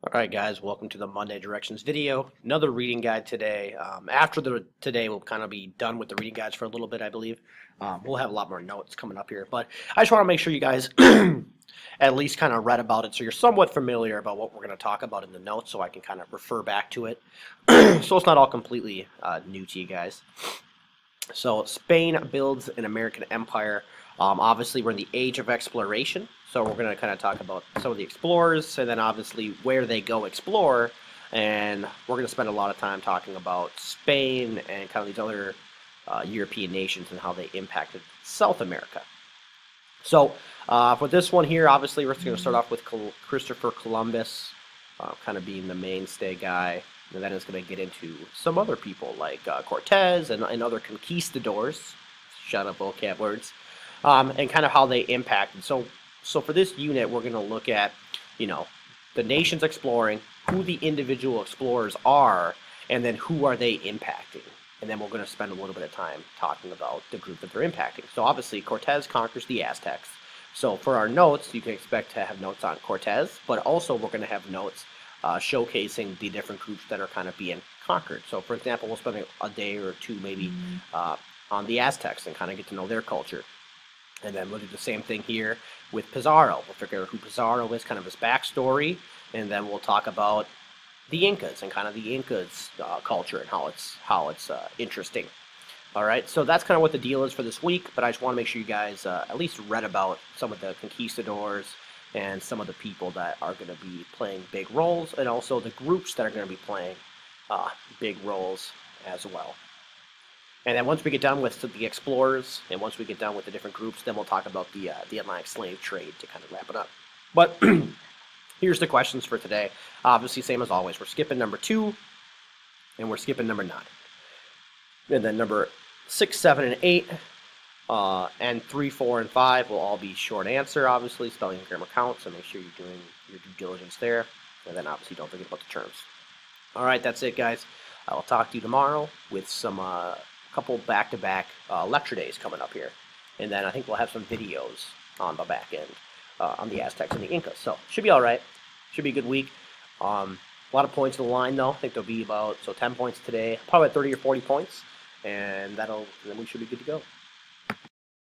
Alright guys, welcome to the Monday Directions video. Another reading guide today. Today we'll kind of be done with the reading guides for a little bit, I believe. We'll have a lot more notes coming up here, but I just want to make sure you guys at least kind of read about it so you're somewhat familiar about what we're going to talk about in the notes so I can kind of refer back to it. So it's not all completely new to you guys. So Spain builds an American empire. Obviously, we're in the age of exploration, so we're going to kind of talk about some of the explorers, and then obviously where they go explore. And we're going to spend a lot of time talking about Spain and kind of these other European nations and how they impacted South America. So for this one here, obviously we're going to start off with Christopher Columbus, kind of being the mainstay guy. And then it's going to get into some other people like Cortez and other conquistadors. Shut up, vocab words. And kind of how they impacted. So for this unit, we're going to look at, the nations exploring, who the individual explorers are, and then who are they impacting. And then we're going to spend a little bit of time talking about the group that they're impacting. So obviously, Cortez conquers the Aztecs. So for our notes, you can expect to have notes on Cortez, but also we're going to have notes showcasing the different groups that are kind of being conquered. So for example, we'll spend a day or two maybe on the Aztecs and kind of get to know their culture. And then we'll do the same thing here with Pizarro. We'll figure out who Pizarro is, kind of his backstory, and then we'll talk about the Incas and kind of the Incas culture and how it's interesting. All right, so that's kind of what the deal is for this week, but I just want to make sure you guys at least read about some of the conquistadors and some of the people that are going to be playing big roles, and also the groups that are going to be playing big roles as well. And then once we get done with the explorers, and once we get done with the different groups, then we'll talk about the Atlantic slave trade to kind of wrap it up. But here's the questions for today. Obviously, same as always, we're skipping number 2, and we're skipping number 9. And then number 6, 7, and 8, and 3, 4, and 5 will all be short answer, obviously, spelling and grammar count, so make sure you're doing your due diligence there. And then obviously don't forget about the terms. All right, that's it, guys. I will talk to you tomorrow with some couple back-to-back lecture days coming up here. And then I think we'll have some videos on the back end on the Aztecs and the Incas. So should be all right. Should be a good week. A lot of points in the line, though. I think there'll be about 10 points today, probably 30 or 40 points. And then we should be good to go.